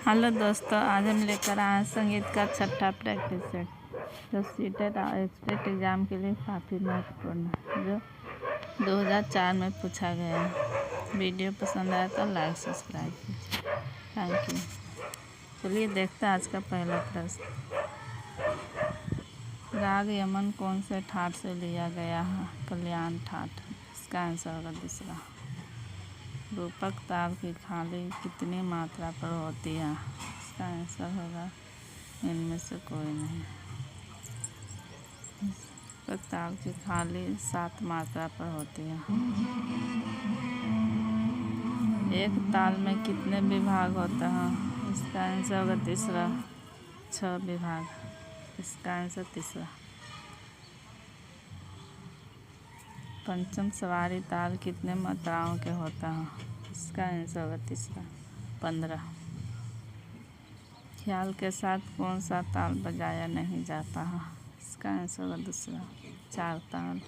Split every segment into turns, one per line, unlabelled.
Hello दोस्तों, आज हम लेकर आए हैं संगीत का छठा प्रैक्टिस सेट जो सीटेट और स्टेट एग्ज़ाम के लिए काफ़ी महत्वपूर्ण है, जो 2004 में पूछा गया है। वीडियो पसंद आया तो लाइक सब्सक्राइब कीजिए। Thank you. चलिए देखते हैं आज का पहला प्रश्न। राग यमन कौन से ठाट से लिया गया है? कल्याण ठाट। इसका आंसर होगा दूसरा। रूपक ताल की खाली कितनी मात्रा पर होती है? इसका आंसर होगा इनमें से कोई नहीं। रूपक ताल की खाली 7 मात्रा पर होती है। एक ताल में कितने विभाग होते हैं? इसका आंसर होगा तीसरा, 6 विभाग। इसका आंसर तीसरा। पंचम सवारी ताल कितने मात्राओं के होता है? इसका आंसर होगा तीसरा, 15। ख्याल के साथ कौन सा ताल बजाया नहीं जाता है? इसका आंसर होगा दूसरा, 4 ताल।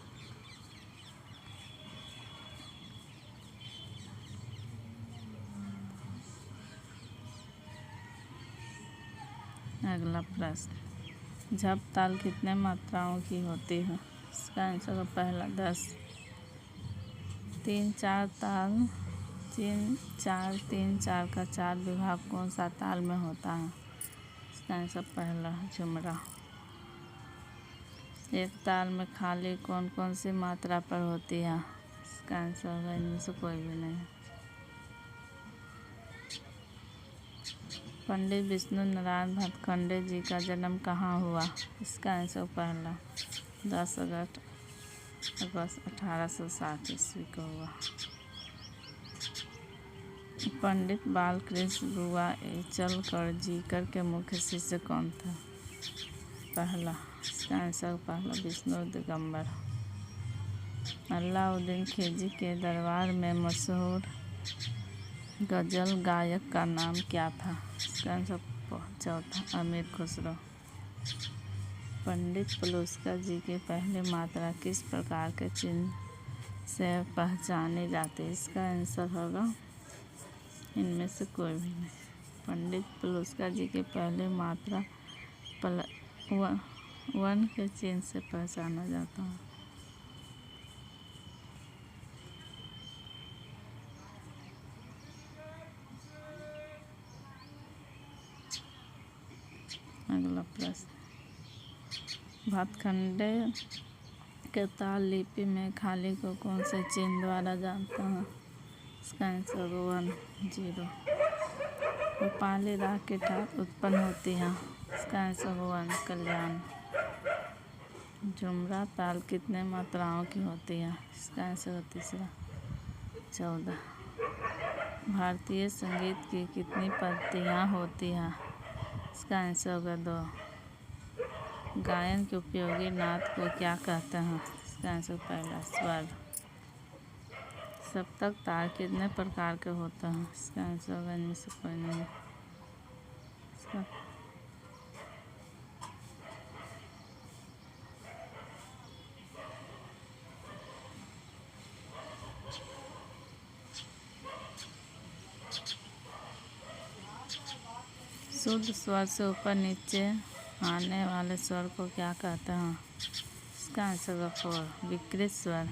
अगला प्रश्न, झप ताल कितने मात्राओं की होती है? इसका आंसर होगा पहला, 10। 3-4 ताल 3-4-3-4 का 4 विभाग कौन सा ताल में होता है? इसका आंसर पहला, झुमरा। एक ताल में खाली कौन कौन सी मात्रा पर होती है? इसका आंसर होगा इनमें से कोई भी नहीं। पंडित विष्णु नारायण भातखंडे जी का जन्म कहाँ हुआ? इसका आंसर पहला, 10 अगस्त 1860 ईस्वी को हुआ। पंडित बालकृष्ण बुआ एचलकर जीकर के मुख्य शिष्य कौन था? पहला, इसका आंसर पहला, विष्णु दिगंबर। अलाउद्दीन खिलजी के दरबार में मशहूर गज़ल गायक का नाम क्या था? इसका आंसर चौथा, अमीर खुसरो। पंडित पलूसकर जी की पहली मात्रा किस प्रकार के चिन्ह से पहचानी जाती है? इसका आंसर होगा इनमें से कोई भी नहीं। पंडित पलूसकर जी की पहली मात्रा वन के चिन्ह से पहचाना जाता है। अगला प्रश्न, भातखंडे के ताल लिपि में खाली को कौन से चिन्ह द्वारा जानते हैं? इसका आंसर 1, 0। रूपाली राग की ठाट उत्पन्न होती है? इसका आंसर 1, कल्याण। झुमरा ताल कितने मात्राओं की होती है? इसका आंसर तीसरा, 14। भारतीय संगीत की कितनी पंक्तियाँ होती हैं? इसका आंसर होगा 2। गायन के उपयोगी नाद को क्या कहते हैं? इसका आंसर पहला, स्वर। सप्तक ताल कितने प्रकार के होते हैं? इसका आंसर होगा इनमें से कोई नहीं। शुद्ध स्वर से ऊपर नीचे आने वाले स्वर को क्या कहते हैं? इसका आंसर होगा 4, विकृत स्वर।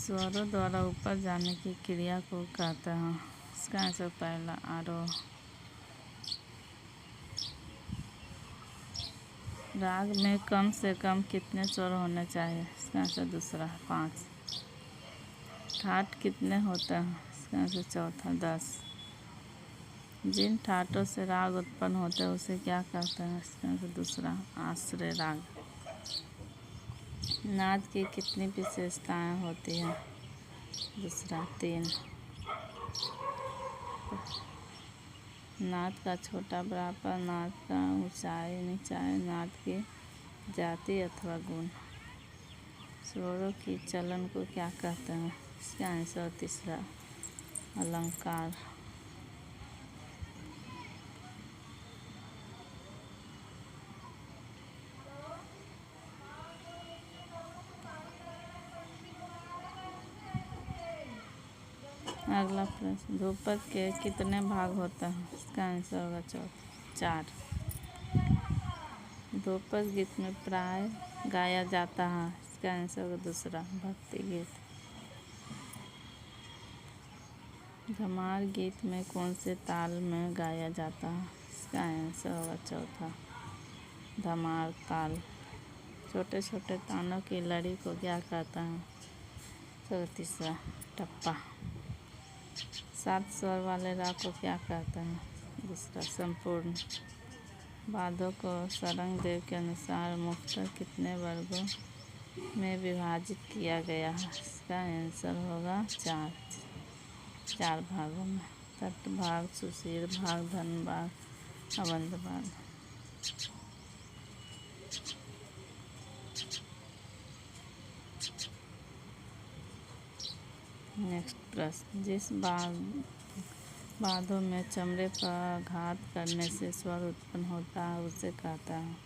स्वरों द्वारा ऊपर जाने की क्रिया को कहते हैं? इसका आंसर पहला, आरोह। राग में कम से कम कितने स्वर होने चाहिए? इसका आंसर दूसरा, 5। ठाट कितने होते हैं? इसका आंसर चौथा, 10। जिन ठाटों से राग उत्पन्न होते हैं उसे क्या कहते हैं? इसका आंसर दूसरा, आश्रय राग। नाद की कितनी विशेषताएं होती हैं? दूसरा, 3। नाद का छोटा बराबर, नाद का ऊंचाई नीचाई, नाद की जाति अथवा गुण। स्वरों की चलन को क्या कहते हैं? इसका आंसर तीसरा, अलंकार। अगला प्रश्न, ध्रुपद के कितने भाग होते हैं? इसका आंसर होगा 4। ध्रुपद गीत में प्राय गाया जाता है। इसका आंसर होगा दूसरा, भक्ति गीत। धमार गीत में कौन से ताल में गाया जाता है? इसका आंसर होगा चौथा, धमार ताल। छोटे छोटे तानों की लड़ी को क्या कहता है? तो तीसरा, टप्पा। 7 स्वर वाले राग को क्या कहते हैं? दूसरा, संपूर्ण। वाद्यों को सारंग देव के अनुसार मुख्यतः कितने वर्गों में विभाजित किया गया है? इसका आंसर होगा 4 भागों में। तट भाग, सुशील भाग, धन भाग, अवंध भाग। नेक्स्ट प्रश्न, जिस वाद्यों में चमड़े पर आघात करने से स्वर उत्पन्न होता है उसे कहता है?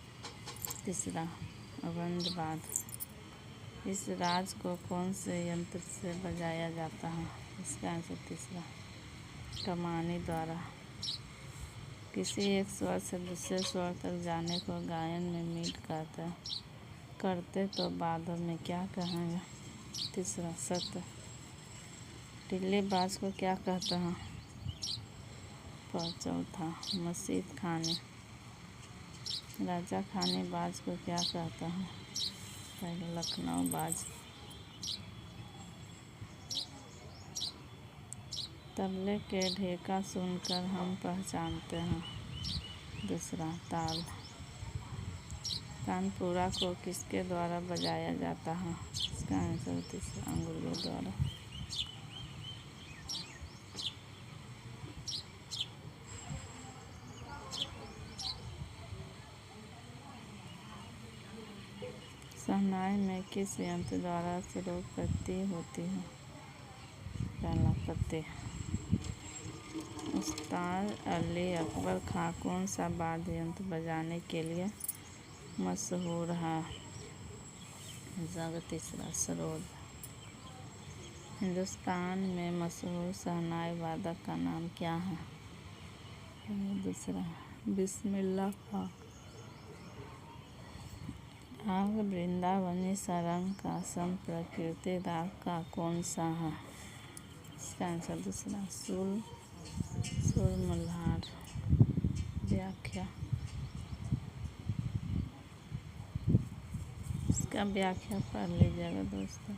तीसरा, अवंध वाद्य। इस राज को कौन से यंत्र से बजाया जाता है? इसका आंसर तीसरा, कमानी द्वारा। किसी एक स्वर से दूसरे स्वर तक जाने को गायन में मीट करते तो वाद्यों में क्या कहेंगे? तीसरा, सत्र। टिल्ली बाज को क्या कहते हैं? चौथा, मसीत खानी। राजा खानी बाज को क्या कहते हैं? लखनऊ बाज। तबले के ढेका सुनकर हम पहचानते हैं? दूसरा, ताल। तानपुरा को किसके द्वारा बजाया जाता है? इसका आंसर तीसरा, अंगुलियों द्वारा। शहनाई में किस यंत्र द्वारा स्वरोत्पत्ति होती है? पहला, पत्ते। उस्ताद अली अकबर खां कौन सा वाद्य यंत्र बजाने के लिए मशहूर है? तीसरा, सरोद। हिंदुस्तान में मशहूर शहनाई वादक का नाम क्या है? दूसरा, बिस्मिल्लाह खां। राग वृंदावनी सारंग का संप्रकृति राग का कौन सा है? इसका आंसर दूसरा, सुर मल्हार। व्याख्या। इसका व्याख्या पढ़ लीजिएगा दोस्तों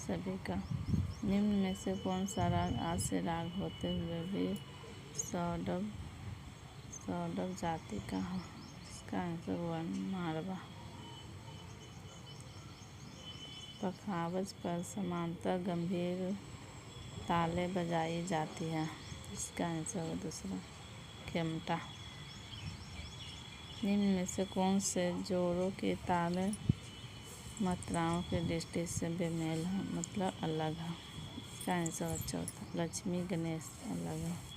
सभी का। निम्न में से कौन सा राग आस्य राग होते हुए भी सौडव जाति का है? इसका आंसर हुआ मारवा। पखावज पर समांतर गंभीर तालें बजाई जाती हैं। इसका आंसर हुआ दूसरा, खेमटा। निम्न में से कौन से जोड़ों की ताल मात्राओं की दृष्टि से बेमेल है, मतलब अलग है? इसका आंसर हुआ चौथा, लक्ष्मी गणेश अलग है।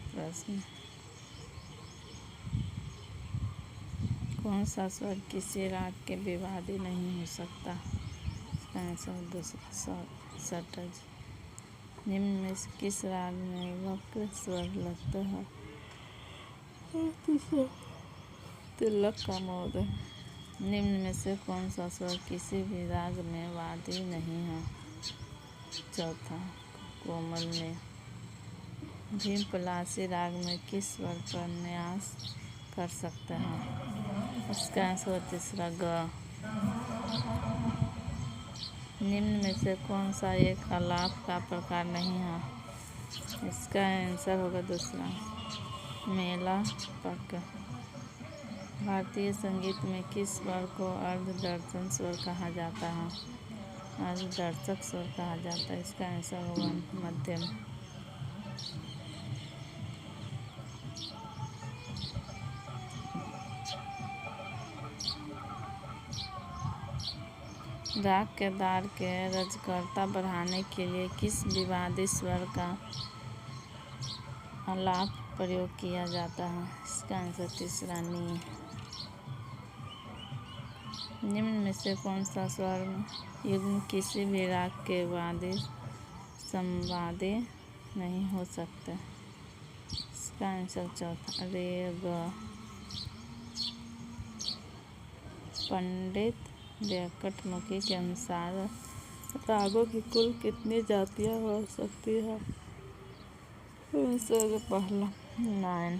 प्रश्न, कौन सा स्वर किसी राग के विवादी नहीं हो सकता? इसका आंसर दूसरा, षट्ज। निम्न में से किस राग में वक्र स्वर लगता है? तिलक का मोद। निम्न में से कौन सा स्वर किसी भी राग में वादी नहीं है? चौथा, कोमल में। भीम पलासी राग में किस स्वर पर न्यास कर सकते हैं? इसका आंसर तीसरा, ग। निम्न में से कौन सा एक आलाप का प्रकार नहीं है? इसका आंसर होगा दूसरा, मेला पक। भारतीय संगीत में किस स्वर को अर्धदर्शन स्वर कहा जाता है? अर्धदर्शक स्वर कहा जाता है। इसका आंसर होगा मध्यम। राग के दार के रजकर्ता बढ़ाने के लिए किस विवादी स्वर का अलाप प्रयोग किया जाता है। इसका आंसर तीसरा नी। निम्न में से कौन सा स्वर युग्म किसी भी राग के वाद्य संवादी नहीं हो सकते? इसका आंसर चौथा रे ग। पंडित वेंकटमुखी के अनुसार रागों की कुल कितनी जातियां हो सकती है? पहला 9।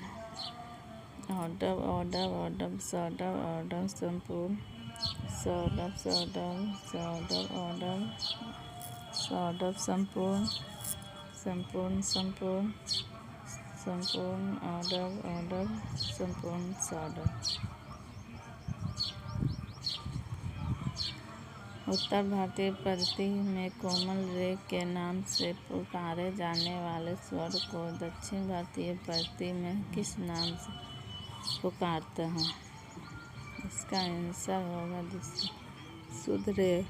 औडव औडव औडव सौडव औडव संपूर्ण सौडव सौडव सौडव औडव सौडव संपूर्ण संपूर्ण संपूर्ण संपूर्ण औडव औडव संपूर्ण सौडव। उत्तर भारतीय पद्धति में कोमल रे के नाम से पुकारे जाने वाले स्वर को दक्षिण भारतीय पद्धति में किस नाम से पुकारते हैं? इसका आंसर होगा दूसरा शुद्ध रे।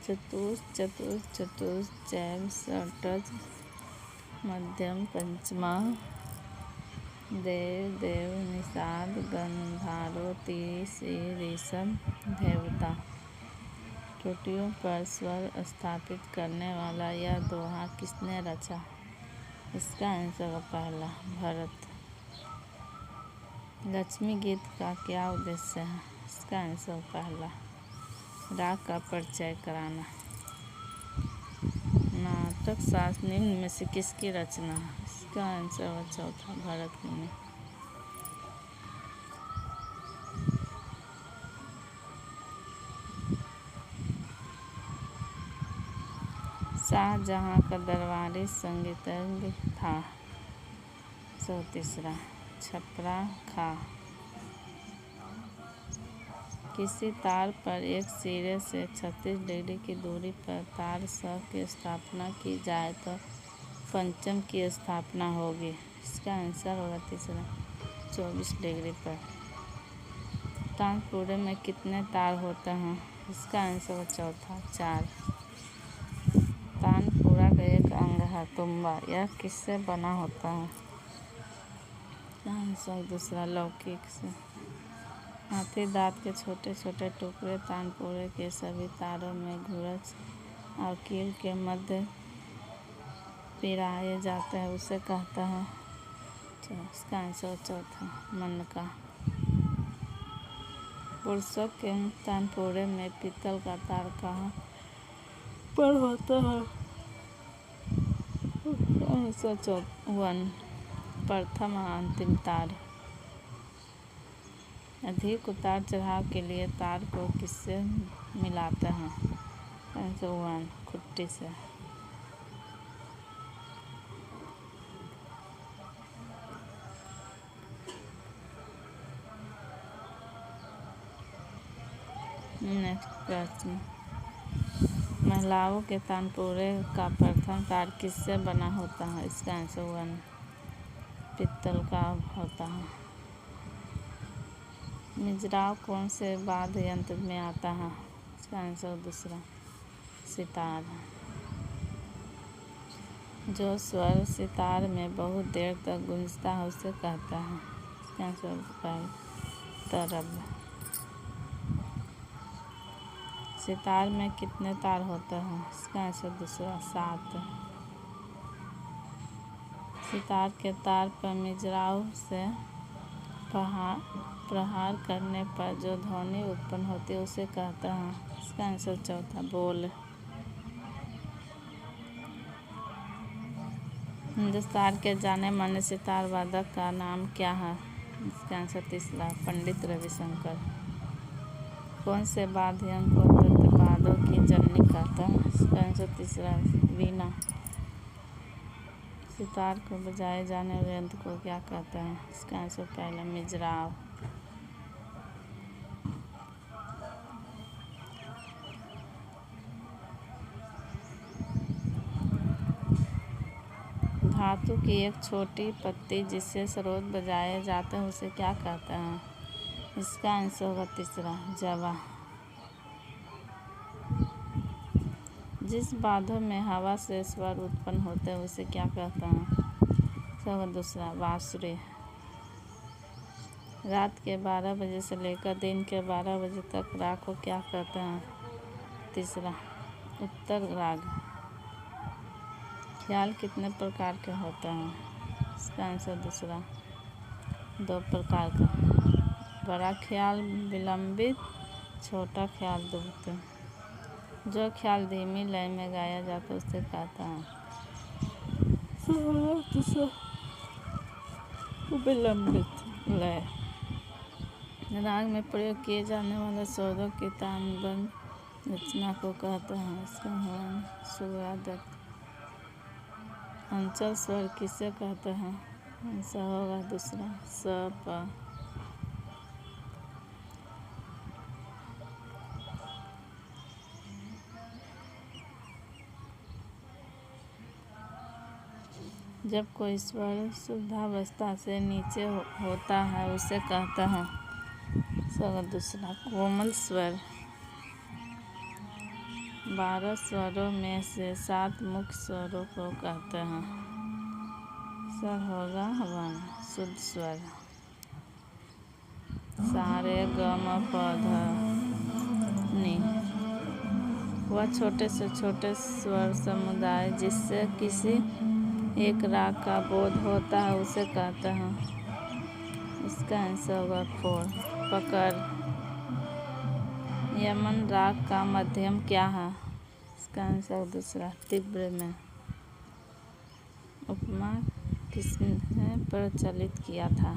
चतुर्थ चतुर्थ चतुर्थ चैव षट्ज मध्यम पंचमा देव देव निषाद गंधारो तीसरी ऋषभ देवता। त्रुटियों पर स्वर स्थापित करने वाला यह दोहा किसने रचा? इसका आंसर पहला भरत। लक्ष्मी गीत का क्या उद्देश्य है? इसका आंसर पहला राग का परिचय कराना। नाटक शास्त्र निम्न में से किसकी रचना है? इसका आंसर है चौथा भरत मुनि। शाहजहां का दरबारी संगीतज्ञ था? तीसरा छपरा खा। किसी तार पर एक सिरे से 36 डिग्री की दूरी पर तार स की स्थापना की जाए तो पंचम की स्थापना होगी। इसका आंसर होगा तीसरा 24 डिग्री पर। तानपुरे में कितने तार होते हैं? इसका आंसर होगा चौथा 4। तानपुरा का एक अंग है तुम्बा, यह किससे बना होता है? इसका आंसर दूसरा लौकिक से। हाथी दांत के छोटे छोटे टुकड़े तानपुरे के सभी तारों में घुरच और कील के मध्य पिराए जाते हैं, उसे कहते हैं। इसका आंसर चौथा मनका। पुरुषों के तानपुरे में पीतल का तार कहाँ पर होता है? आंसर चौथा प्रथम अंतिम तार। अधिक उतार चढ़ाव के लिए तार को किससे मिलाते हैं? आंसर खुट्टी से। नेक्स्ट प्रश्न। महिलाओं के तानपुरे का प्रथम तार किससे बना होता है? इसका आंसर पीतल का होता है। मिजराव कौन से वाद्य यंत्र में आता है? इसका आंसर दूसरा सितार। जो स्वर सितार में बहुत देर तक गूंजता है उसे कहता है? इसका आंसर तरब। सितार में कितने तार होते हैं? इसका आंसर दूसरा 7। सितार के तार पर मिजराव से प्रहार करने पर जो ध्वनि उत्पन्न होती है उसे कहते हैं? इसका आंसर चौथा बोल। हिंदुस्तान के जाने माने सितार वादक का नाम क्या है? इसका आंसर तीसरा पंडित रविशंकर। कौन से वाद्य यंत्र को तत्वादों की जननी कहते हैं? इसका आंसर तीसरा वीणा। सितार को बजाए जाने वाले यंत्र को क्या कहते हैं? इसका आंसर पहला मिजराव। धातु की एक छोटी पत्ती जिससे सरोद बजाए जाते हैं उसे क्या कहते हैं? इसका आंसर होगा तीसरा जवा। जिस बाधों में हवा से स्वर उत्पन्न होते हैं उसे क्या कहते हैं? सवाल दूसरा, बांसुरी। रात के 12 बजे से लेकर दिन के 12 बजे तक राग को क्या कहते हैं? तीसरा, उत्तर राग। ख्याल कितने प्रकार के होते हैं? इसका आंसर दूसरा, 2 प्रकार का। बड़ा ख्याल विलंबित, छोटा ख्याल द्रुत। जो ख्याल धीमी लय में गाया जाता है उसे कहते हैं? विलंबित लय। राग में प्रयोग किए जाने वाले स्वरों की तानबद्ध रचना को कहते हैं? इसका हवन सुरादत्त। अंचल स्वर किसे कहते हैं? आंसर होगा दूसरा, स प। जब कोई स्वर शुद्धावस्था से नीचे होता है उसे कहते हैं? सवाल दूसरा, कोमल स्वर। 12 स्वरों में से 7 मुख्य स्वरों को कहते हैं? सर होगा वन, शुद्ध स्वर। सा रे ग म प ध नि। वह छोटे से छोटे स्वर समुदाय जिससे किसी एक राग का बोध होता है उसे कहते हैं? इसका आंसर होगा 4, पकड़। यमन राग का मध्यम क्या है? इसका आंसर दूसरा, तीव्र में। उपमा किसने प्रचलित किया था?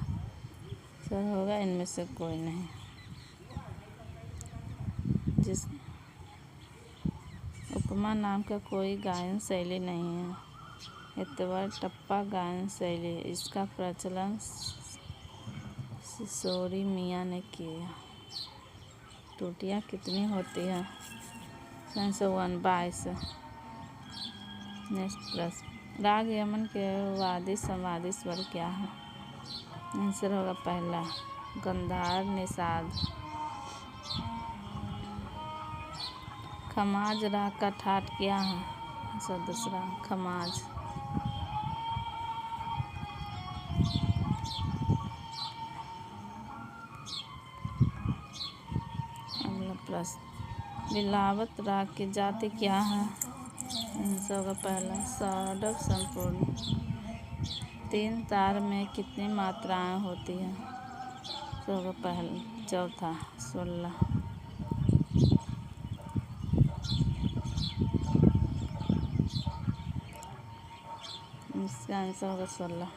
सर होगा इनमें से कोई नहीं। जिस उपमा नाम का कोई गायन शैली नहीं है। इतवर टप्पा गायन शैली, इसका प्रचलन सिसोरी मियाँ ने किया। टूटियाँ कितनी होती है? 22। नेक्स्ट प्रश्न, राग यमन के वादी संवादी स्वर क्या है? आंसर होगा पहला, गंधार निषाद। खमाज राग का ठाट क्या है? आंसर दूसरा, खमाज। अगला प्रश्न, बिलावत राग की जाति क्या है? आंसर होगा पहला, षाडव संपूर्ण। 3 तार में कितनी मात्राएं होती हैं? तो होगा पहला, चौथा, 16। इसका आंसर होगा 16।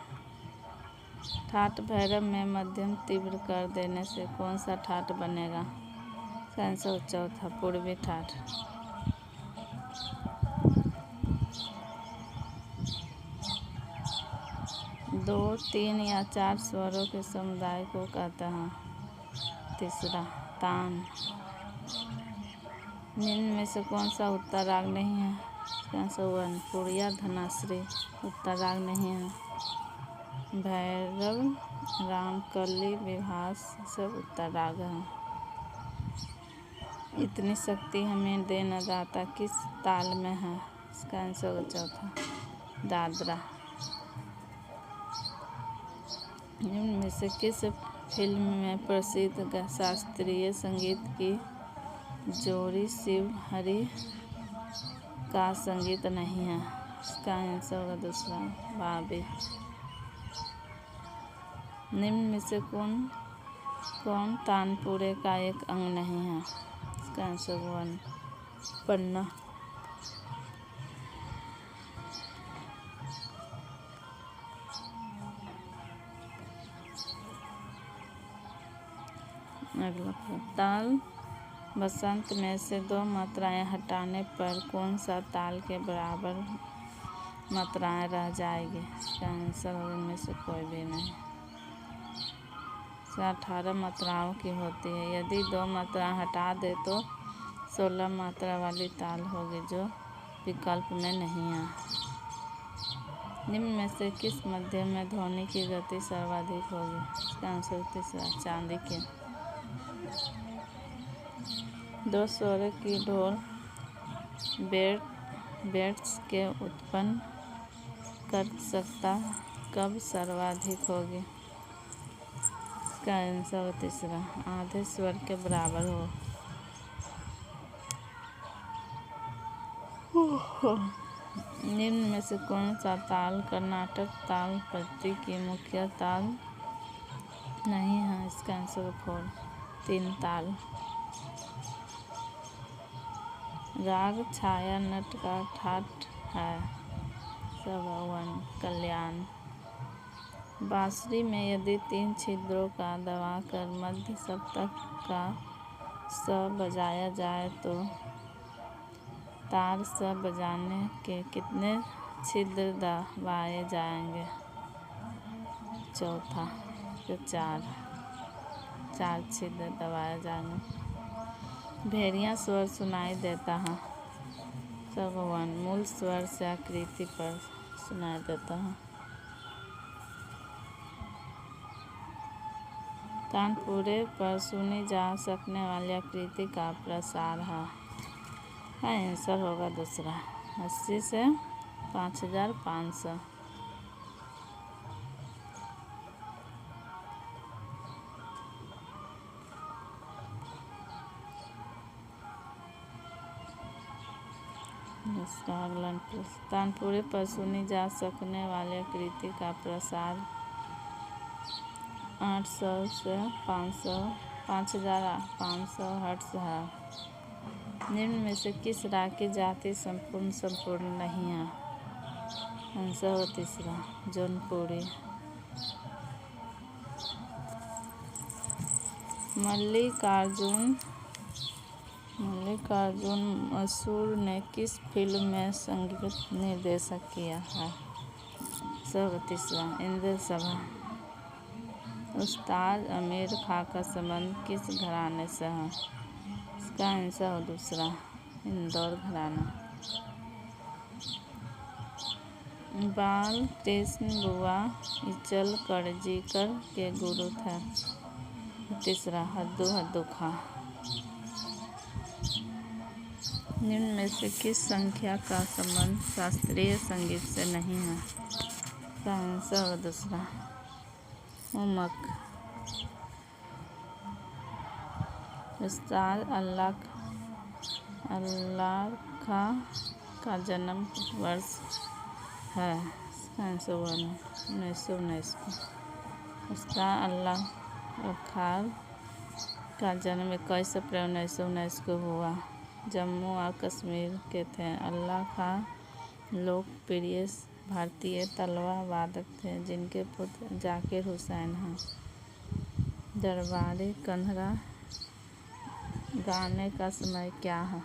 ठाट भैरव में मध्यम तीव्र कर देने से कौन सा ठाट बनेगा? इसका आंसर होगा चौथा, पूर्वी ठाट। 2, 3 या 4 स्वरों के समुदाय को कहते हैं? तीसरा, तान। निम्न में से कौन सा उत्तर राग नहीं है? इसका आंसर 1, पुरिया धनाश्री उत्तर राग नहीं है। भैरव, रामकली, विभास सब उत्तर राग हैं। इतनी शक्ति हमें दे न दाता किस ताल में है? इसका आंसर होगा चौथा, दादरा। निम्न में से किस फिल्म में प्रसिद्ध शास्त्रीय संगीत की जोड़ी शिव हरि का संगीत नहीं है? इसका आंसर होगा दूसरा, बाबी। निम्न में से कौन तानपुरे का एक अंग नहीं है? इसका आंसर 1, पन्ना। अगला ताल बसंत में से 2 मात्राएं हटाने पर कौन सा ताल के बराबर मात्राएं रह जाएगी? इसका आंसर इनमें से कोई भी नहीं। 18 मात्राओं की होती है। यदि 2 मात्राएं हटा दे तो 16 मात्रा वाली ताल होगी जो विकल्प में नहीं है। निम्न में से किस मध्यम में ध्वनि की गति सर्वाधिक होगी? इसका आंसर तीसरा, चांदी की। 2 स्वर की ढोल बेट बिट्स के उत्पन्न कर सकता कब सर्वाधिक होगी? इसका आंसर तीसरा, आधे स्वर के बराबर हो। निम्न में से कौन सा ताल कर्नाटक ताल पद्धति की मुख्य ताल नहीं है? इसका आंसर 4, 3 ताल। राग छाया नट का ठाठ है? सभवन कल्याण। बांसुरी में यदि 3 छिद्रों का दबाकर मध्य सप्तक का स बजाया जाए तो तार स बजाने के कितने छिद्र दबाए जाएंगे? चौथा, तो 4 छिद्र दबाए जाएंगे। भेड़िया स्वर सुनाई देता है? सभवन मूल स्वर से आकृति पर सुनाई देता है। तानपुरे पर सुनी जा सकने वाली आकृति का प्रसार है? आंसर होगा दूसरा, 80 से 5500। अगला प्रश्न, तानपुरे पर सुनी जा सकने वाली आकृति का प्रसार 800 से 5500 हर्ट्ज है। निम्न में से किस राग की जाति संपूर्ण नहीं है? आंसर हो तीसरा, जौनपुरी। मल्लिकार्जुन मसूर ने किस फिल्म में संगीत निर्देशन किया है? सब तीसरा, इंद्र सभा। उस्ताद आमिर खां का संबंध किस घराने से है? इसका आंसर हो दूसरा, इंदौर घराना। बाल कृष्ण बुआ इचल करजीकर के गुरु थे? तीसरा, हद्दू खां। निम्न में से किस संख्या का संबंध शास्त्रीय संगीत से नहीं है? इसका आंसर हो दूसरा, उमक। उस्ताद अल्लाह खां का जन्म वर्ष है? इसका आंसर 1919 को। उस्ताद अल्लाह खां का जन्म 21 अप्रैल 1919 को हुआ। जम्मू और कश्मीर के थे। अल्लाह खां लोकप्रिय भारतीय तलवा वादक थे जिनके पुत्र जाकिर हुसैन हैं। दरबारी कंधरा गाने का समय क्या है?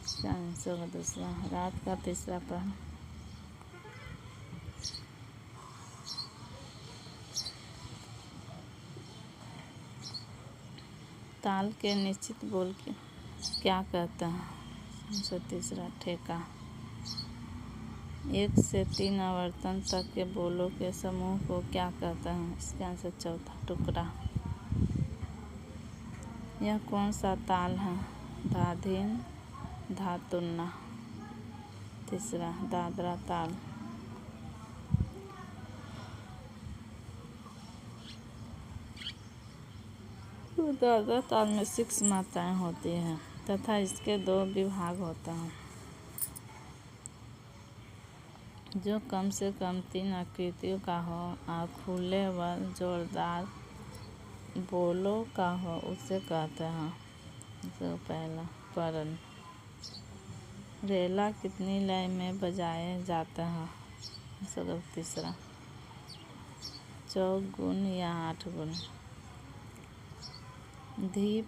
इसका आंसर है दूसरा, रात का तीसरा पहर। ताल के निश्चित बोल के क्या कहते हैं? आंसर तीसरा, ठेका। 1 से 3 आवर्तन तक के बोलों के समूह को क्या कहते हैं? इसका आंसर चौथा, टुकड़ा। यह कौन सा ताल है? धाधीन, धातुन्ना। तीसरा, दादरा ताल। दादरा ताल में 6 मात्राएं होती हैं तथा इसके 2 विभाग होते हैं जो कम से कम 3 आकृतियों का हो और खुले व जोरदार बोलों का हो उसे कहते हैं। जो पहला, परन। रेला कितनी लय में बजाए जाते हैं? सब तीसरा, 4 गुण या 8 गुण। धी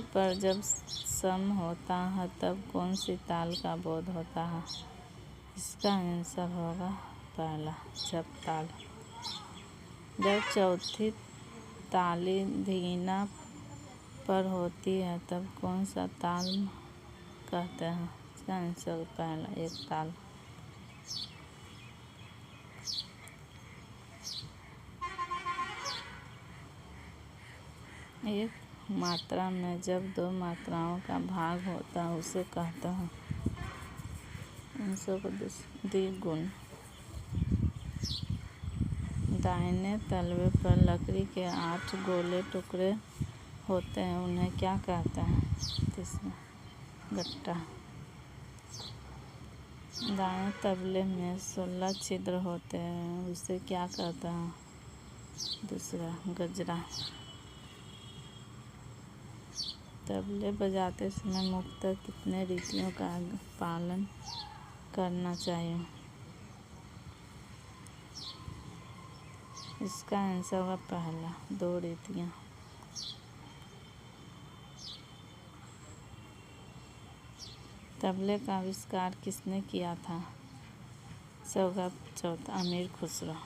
पर जब सम होता है तब कौन सी ताल का बोध होता है? इसका आंसर होगा पहला, जप ताल। जब चौथी ताली धीना पर होती है तब कौन सा ताल कहते हैं? इसका आंसर पहला, एक ताल। एक मात्रा में जब दो मात्राओं का भाग होता है उसे कहते हैं द्विगुण। दाहिने तलवे पर लकड़ी के 8 गोले टुकड़े होते हैं, उन्हें क्या कहते हैं? तीसरा, गट्टा। दाएं तबले में 16 छिद्र होते हैं, उसे क्या कहते हैं? दूसरा, गजरा। तबले बजाते समय मुख्यतः कितने रीतियों का पालन करना चाहिए? इसका आंसर होगा पहला, 2 रीतियाँ। तबले का आविष्कार किसने किया था? होगा चौथा, अमीर खुसरो।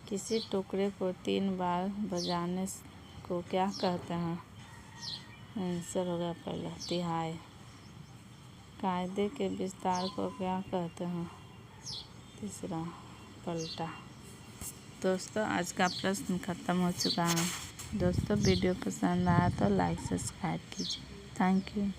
किसी टुकड़े को 3 बार बजाने को क्या कहते हैं? आंसर होगा पहला, तिहाई। कायदे के विस्तार को क्या कहते हैं? तीसरा, पलटा। दोस्तों, आज का प्रश्न ख़त्म हो चुका है। दोस्तों, वीडियो पसंद आया तो लाइक सब्सक्राइब कीजिए। Thank you.